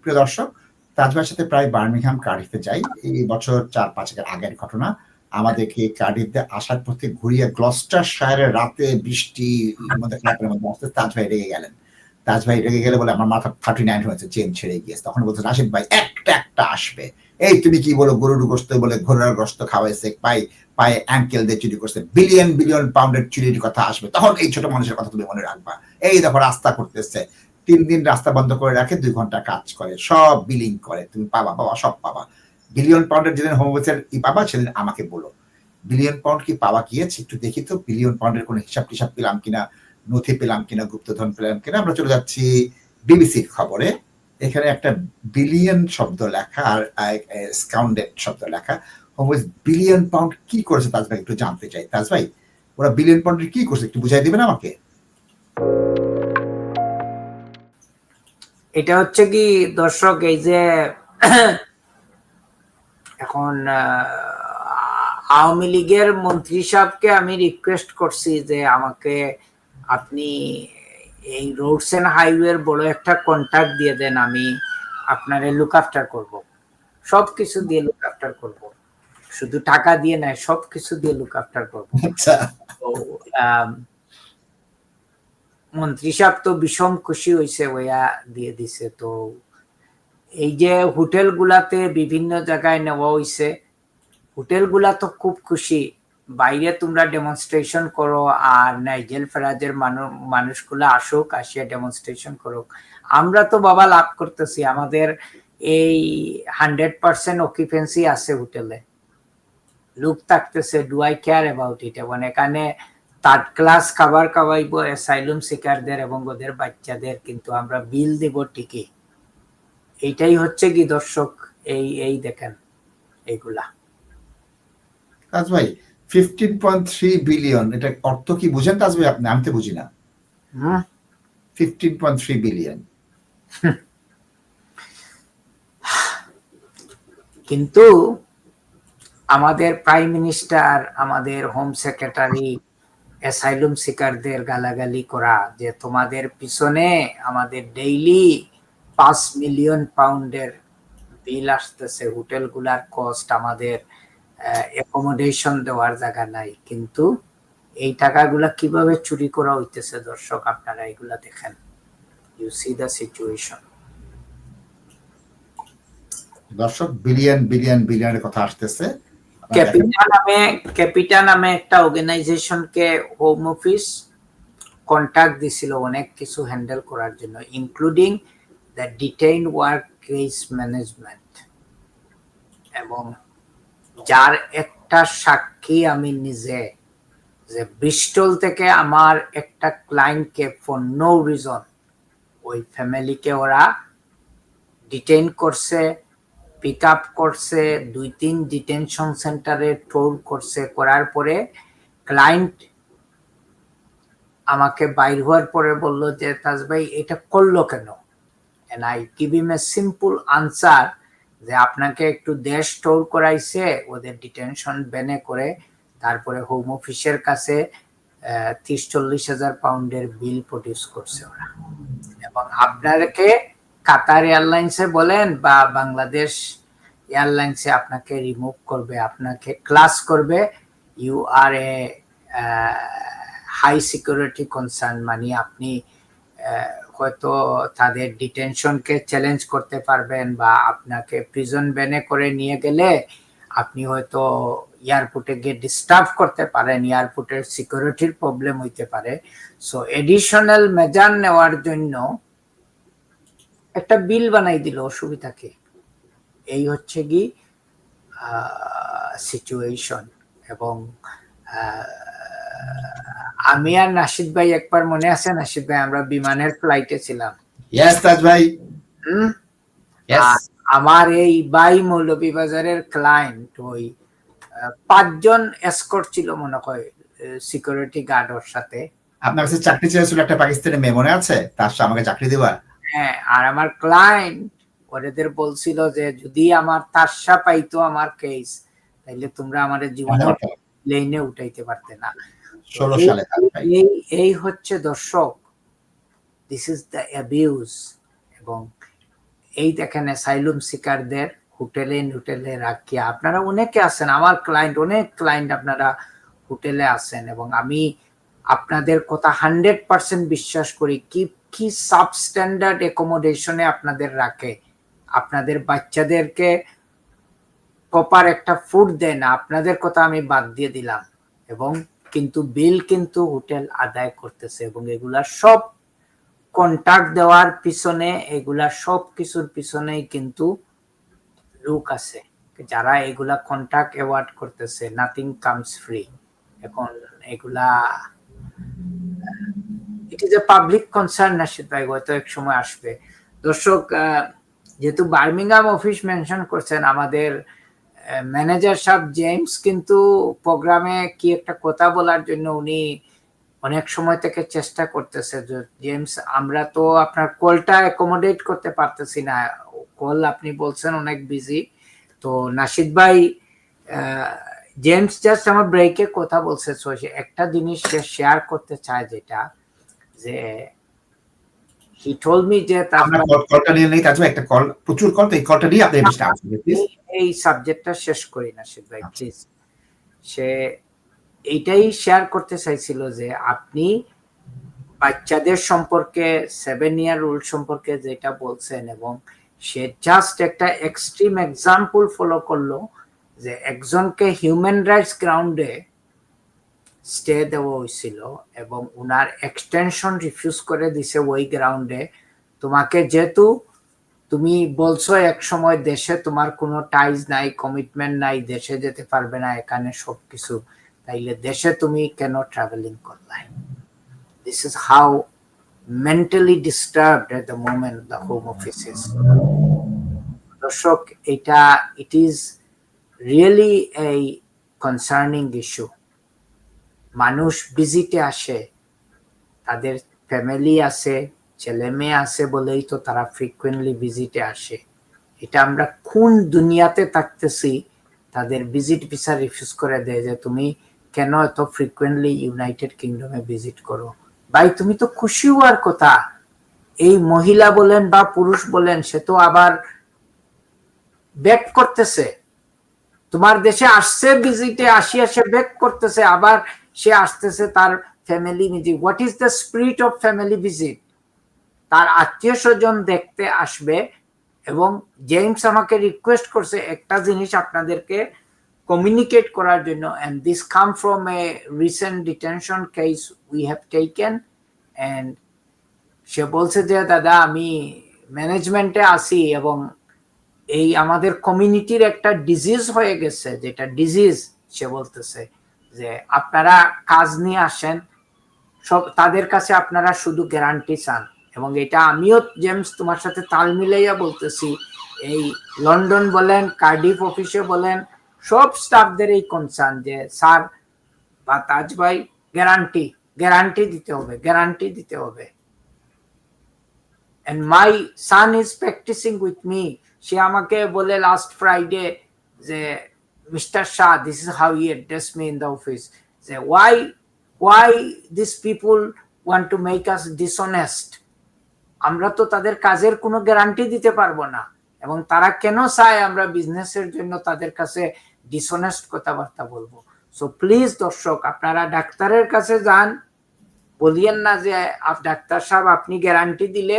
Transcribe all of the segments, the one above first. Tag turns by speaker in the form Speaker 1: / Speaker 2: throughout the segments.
Speaker 1: প্রিয় দর্শক, তাজভাইয়ের সাথে প্রায় বার্মিংহাম কার্ডিফে যাই। এই বছর ৪-৫ আগের ঘটনা। আমাদেরকে কার্ডিফে আসার পথে ঘুরিয়ে গ্লস্টারশায়ারের রাতে বৃষ্টির মধ্যে ফ্ল্যাটের মধ্যে আসতে তাজভাই রেগে গেলেন। তাজভাই রেগে গেলে বলে আমার মাথা 39 হয়েছে, চেন ছেড়ে গিয়েছে। তখন বলছে রাশিদ ভাই একটা আসবে। এই তুমি কি বলো, গরুর গোশত বলে ঘোড়ার গোশত খাওয়াইছে, পায়ে অ্যাঙ্কেল দিয়ে চুরি করছে, বিলিয়ন পাউন্ডের চুরির কথা আসবে, তখন এই ছোট মানুষের কথা তুমি মনে রাখবা। এই দেখো রাস্তা করতেছে, 3 দিন রাস্তা বন্ধ করে রাখে, 2 ঘন্টা কাজ করে, সব বিলিং করে, তুমি পাবা সব পাবা। বিলিয়ন পাউন্ডের যেদিন হোম অফিসের পাবা সেদিন আমাকে বলো। বিলিয়ন পাউন্ড কি পাওয়া গিয়েছে? একটু দেখি তো বিলিয়ন পাউন্ডের কোনো হিসাব টিসাব পেলাম কিনা, নথি পেলাম কিনা, গুপ্তধন পেলাম কিনা। আমরা চলে যাচ্ছি বিবিসির খবরে। এখানে একটা বিলিয়ন শব্দ লেখা আর স্কাউন্ডেড শব্দ লেখা। হোম অফিস বিলিয়ন পাউন্ড কি করেছে তাজ ভাই একটু জানতে চাই। তাজ ভাই, ওরা বিলিয়ন পাউন্ডের কি করছে একটু বুঝাই দিবেন আমাকে?
Speaker 2: এটা হচ্ছে কি দর্শক, এই যে এখন আওয়ামী লীগের মন্ত্রী সাহেবকে আমি রিকোয়েস্ট করছি যে আমাকে আপনি এই রোডস এন্ড হাইওয়ের বড় একটা কন্ট্রাক্ট দিয়ে দেন, আমি আপনারে লুক আফটার করব, সবকিছু দিয়ে লুক আফটার করব, শুধু টাকা দিয়ে নয়, সবকিছু দিয়ে লুক আফটার করব। তো মন্ত্রী সাহেব তো ভীষণ খুশি হয়েছে, ওয়া দিয়ে দিছে। তো এই যে হোটেল গুলাতে বিভিন্ন জায়গায় নেওয়া হয়েছে, হোটেল গুলা তো খুব খুশি, বাইরে তোমরা ডেমনস্ট্রেশন করো আর নাইজেল ফেরাজের মানুষগুলা আসুক, আসিয়া ডেমনস্ট্রেশন করুক, আমরা তো বাবা লাভ করতেছি, আমাদের এই 100% অকুপেন্সি আছে হোটেলে, লোক থাকতেছে, do eye care about it. এবং এখানে 3rd ক্লাস খাবার খাওয়াইবো অ্যাসাইলুম সিকারদের এবং ওদের বাচ্চাদের, কিন্তু আমরা বিল দিব ঠিকই। এইটাই হচ্ছে কি দর্শক, এই দেখেন এইগুলা।
Speaker 1: তাজ ভাই 15.3 বিলিয়ন, এটা অর্থ কি বুঝেন তাজ ভাই আপনি? আমি তো বুঝি না। 15.3 বিলিয়ন
Speaker 2: কিন্তু আমাদের প্রাইম মিনিস্টার, আমাদের হোম সেক্রেটারি অ্যাসাইলুম সিকারদের গালাগালি করা যে তোমাদের পিছনে আমাদের ডেইলি 5 মিলিয়ন পাউন্ডের বিল আসতেছে, হোটেলগুলার কস্ট, আমাদের অ্যাকোমোডেশন দেওয়ার জায়গা নাই, কিন্তু এই টাকাগুলা কিভাবে চুরি করা হইতেছে দর্শক, আপনারা এগুলা দেখেন, ইউ সি দ্য সিচুয়েশন।
Speaker 1: দর্শক বিলিয়নের কথা আসতেছে।
Speaker 2: ক্যাপিটা নামে একটা অর্গানাইজেশনকে হোম অফিস কন্ট্যাক্ট দিছিল অনেক কিছু হ্যান্ডেল করার জন্য, including the detain work case management, এবং যার একটা সাক্ষী আমি নিজে, যে ব্রিস্টল থেকে আমার একটা ক্লায়েন্টকে ফর নো রিজন ওই ফ্যামিলিকে ওরা ডিটেইন করছে, পিক আপ করছে, 2-3 ডিটেনশন সেন্টারে টোর করছে, করার পরে ক্লায়েন্ট আমাকে বাইর হওয়ার পরে বলল যে তাজ ভাই এটা করলো কেন? And I give him a simple answer যে আপনাকে একটু দেশ টোর করাইছে, ওদের ডিটেনশন ব্যানে করে, তারপরে হোম অফিসের কাছে 30-40 হাজার পাউন্ডের বিল প্রডিউস করছে ওরা, এবং আপনাকে কাতার এয়ারলাইন্সে বলেন বা বাংলাদেশ এয়ারলাইন্সে আপনাকে রিমুভ করবে, আপনাকে ক্লাস করবে, you are a high security concern, মানে আপনি হয়তো তাদের ডিটেনশনকে চ্যালেঞ্জ করতে পারবেন, বা আপনাকে প্রিজন ব্যানে করে নিয়ে গেলে আপনি হয়তো এয়ারপোর্টে গিয়ে ডিস্টার্ব করতে পারেন, এয়ারপোর্টের সিকিউরিটির প্রবলেম হইতে পারে। সো এডিশনাল মেজার নেওয়ার জন্য একটা বিল বানাই দিল, অসুবিধা কি? এই হচ্ছে কি সিচুয়েশন। এবং আমি আর নাশিদ ভাই একবার, মনে আছে নাশিদ ভাই, আমরা বিমানের ফ্লাইটে ছিলাম।
Speaker 1: ইয়েস তাজ ভাই।
Speaker 2: আমার এই বাই মৌলভীবাজারের ক্লায়েন্ট, ওই 5 জন এসকর্ট ছিল মনে হয়, সিকিউরিটি গার্ড ওর সাথে।
Speaker 1: আপনার কাছে চাকরি চেয়েছিল একটা পাকিস্তানি মেয়ে, মনে আছে? তার সাথে আমাকে চাকরি দিবা?
Speaker 2: হ্যাঁ, আর আমার ক্লায়েন্ট ওদের বলছিল যে যদি আমার তারশা পাইতো আমার কেস, তাইলে তোমরা আমাদের জীবনে প্লেনে উঠাইতে পারতে না।
Speaker 1: 16 সালে
Speaker 2: এই হচ্ছে দর্শক, দিস ইজ দ্য অ্যাবিউজ। এবং এই দেখেন অ্যাসাইলুম সিকারদের হোটেলে রাখিয়া, আপনারা অনেকে আছেন, আমার ক্লায়েন্ট, অনেক ক্লায়েন্ট আপনারা হোটেলে আছেন, এবং আমি আপনাদের কথা 100% বিশ্বাস করি। কি সাবস্ট্যান্ডার্ড অ্যাকোমোডেশনে আপনাদের রাখে, আপনাদের বাচ্চাদেরকে প্রপার একটা ফুড দেয় না, আপনাদের কথা আমি বাদ দিয়ে দিলাম, এবং কিন্তু বিল কিন্তু হোটেল আদায় করতেছে। এবং এগুলা সব কন্ট্রাক্ট দেওয়ার পিছনে, এগুলা সব কিছুর পিছনেই কিন্তু লোক আছে যারা এগুলা কন্ট্রাক্ট অ্যাওয়ার্ড করতেছে। Nothing comes free. এখন এগুলা it is a public concern, nasheed ভাই, হয়তো এক সময় আসবে। দর্শক, যেহেতু বার্মিংহাম অফিস মেনশন করছেন, আমাদের ম্যানেজার সাহেব জেমস কিন্তু প্রোগ্রামে কি একটা কথা বলার জন্য উনি অনেক সময় থেকে চেষ্টা করতেছে। জেমস, আমরা তো আপনার কলটা অ্যাকোমোডেট করতে পারতেছি না, কল আপনি বলছেন অনেক বিজি। তো নাশিদ ভাই, জেমস জাস্ট আমার ব্রেকে কথা বলছে, একটা জিনিস সে শেয়ার করতে চায়, যেটা যে হি টোল্ড মি যে
Speaker 1: আমরা কলটা নিয়ে নেই, তাজমা একটা কল, প্রচুর কল, তো এই কলটা নিয়ে আপনি এপিসোডটা আসবেন প্লিজ।
Speaker 2: এই সাবজেক্টটা শেষ করি নাশিদ ভাই প্লিজ। সে এইটাই শেয়ার করতে চাইছিল যে আপনি বাচ্চাদের সম্পর্কে 7 ইয়ার রুল সম্পর্কে যেটা বলছেন, এবং সে জাস্ট একটা এক্সট্রিম এক্সাম্পল ফলো করলো যে একজনকে হিউম্যান রাইটস গ্রাউন্ডে স্টে দেওয়া হয়েছিল এবং উনার এক্সটেনশন রিফিউজ করে দিছে ওই গ্রাউন্ডে। তোমাকে যেহেতু তুমি বলছো এক সময় দেশে তোমার কোনো টাইজ নাই, কমিটমেন্ট নাই, দেশে যেতে পারবে না, এখানে সবকিছু, তাইলে দেশে তুমি কেন ট্রাভেলিং করলে? This is how mentally disturbed at the moment the home office is. দর্শক, এটা it is really a concerning issue. মানুষ ভিজিটে আসে, তাদের ফ্যামিলি আছে, ছেলে মেয়ে আছে বলেই তো তারা ফ্রিকুয়েন্টলি ভিজিটে আসে। এটা আমরা কোন দুনিয়াতে থাকতেছি, তাদের ভিজিট ভিসা রিফিউজ করে দেয় যে তুমি কেন এত ফ্রিকুয়েন্টলি ইউনাইটেড কিংডমে ভিজিট করো? ভাই, তুমি তো খুশি হওয়ার কথা। এই মহিলা বলেন বা পুরুষ বলেন, সে তো আবার ব্যাক করতেছে, তোমার দেশে আসছে ভিজিটে, আসিয়া সে ব্যাক করতেছে, আবার সে আসতেছে তার family visit. What is the spirit of family visit? তার আত্মীয় স্বজন দেখতে আসবে। এবং জেমস আমাকে রিকোয়েস্ট করছে একটা জিনিস আপনাদেরকে কমিউনিকেট করার জন্য, and this came from a recent detention case we have taken. And সে বলছে যে দাদা, আমি ম্যানেজমেন্টে আছি এবং এই আমাদের কমিউনিটির একটা ডিজিজ হয়ে গেছে, যেটা ডিজিজ সে বলতেছে যে আপনারা কাজ নিয়ে আসেন, সব তাদের কাছে আপনারা শুধু গ্যারান্টি চান। এবং এটা আমিও জেমস তোমার সাথে তাল মিলাইয়া বলতেছি, এই লন্ডন বলেন, কার্ডিফ অফিসে বলেন, সব স্টাফদের এই কনসার্ন যে স্যার বা তাজ ভাই, গ্যারান্টি দিতে হবে, গ্যারান্টি দিতে হবে। and my son is practicing with me. সে আমাকে বলে লাস্ট ফ্রাইডে যে mister Shah, this is how he address me in the office, যে why these people want to make us dishonest? আমরা তো তাদের কাজের কোনো গ্যারান্টি দিতে পারবো না, এবং তারা কেন চায় আমরা বিজনেসের জন্য তাদের কাছে ডিসঅনেস্ট কথাবার্তা বলবো? সো প্লিজ দর্শক, আপনারা ডাক্তারের কাছে যান, বলিয়েন না যে ডাক্তার সাহেব আপনি গ্যারান্টি দিলে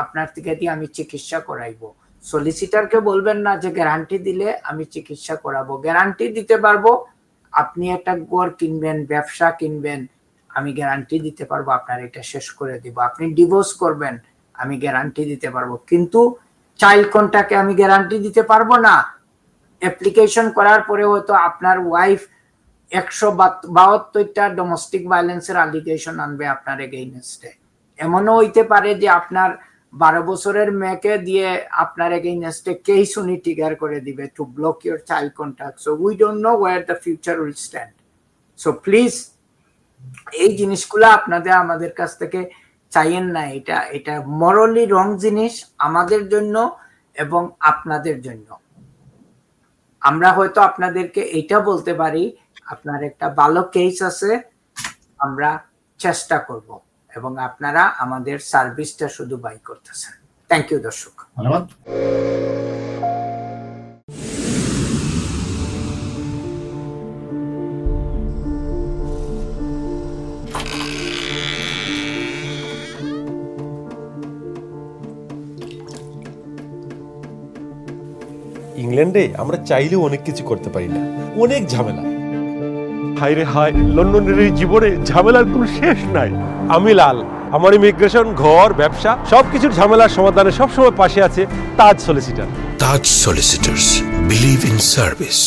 Speaker 2: আপনার থেকে দিয়ে আমি চিকিৎসা করাইবো। সলিসিটারকে বলবেন না যে গ্যারান্টি দিলে আমি চিকিৎসা করাবো। গ্যারান্টি দিতে পারবো, আপনি একটা ঘর কিনবেন, ব্যবসা কিনবেন, আমি গ্যারান্টি দিতে পারবো আপনার এটা শেষ করে দিব। আপনি ডিভোর্স করবেন, আমি গ্যারান্টি দিতে পারবো, কিন্তু চাইল্ড কন্ট্যাক্টে আমি গ্যারান্টি দিতে পারবো না। অ্যাপ্লিকেশন করার পরে হয়তো আপনার ওয়াইফ 172টা ডোমেস্টিক ভায়োলেন্সের অ্যালিগেশন আনবে আপনার এগেইনস্টে। এমনও হইতে পারে যে আপনার 12 বছরের মেয়েকে দিয়ে আপনার এগেইনস্টে কেস উনি ট্রিগার করে দিবে to block your child contact. So we don't know where the future will stand. So please এই জিনিসগুলো আপনাদের আমাদের কাছ থেকে চাইয়েন না। এটা মরালি রং জিনিস আমাদের জন্য এবং আপনাদের জন্য। আমরা হয়তো আপনাদেরকে এটা বলতে পারি, আপনার একটা ভালো কেস আছে, আমরা চেষ্টা করব, এবং আপনারা আমাদের সার্ভিসটা শুধু বাই করতেছেন। থ্যাংক ইউ দর্শক।
Speaker 1: ধন্যবাদ।
Speaker 3: ইংল্যান্ডে আমরা চাইলেও অনেক কিছু করতে পারি না, অনেক ঝামেলা। হায় রে হায়, লন্ডনের এই জীবনে ঝামেলার কোনো শেষ নাই। আমি লাল, আমার ইমিগ্রেশন, ঘর, ব্যবসা সবকিছুর ঝামেলার সমাধানে সবসময় পাশে আছে তাজ solicitor.
Speaker 4: Taj Solicitors. Believe in service.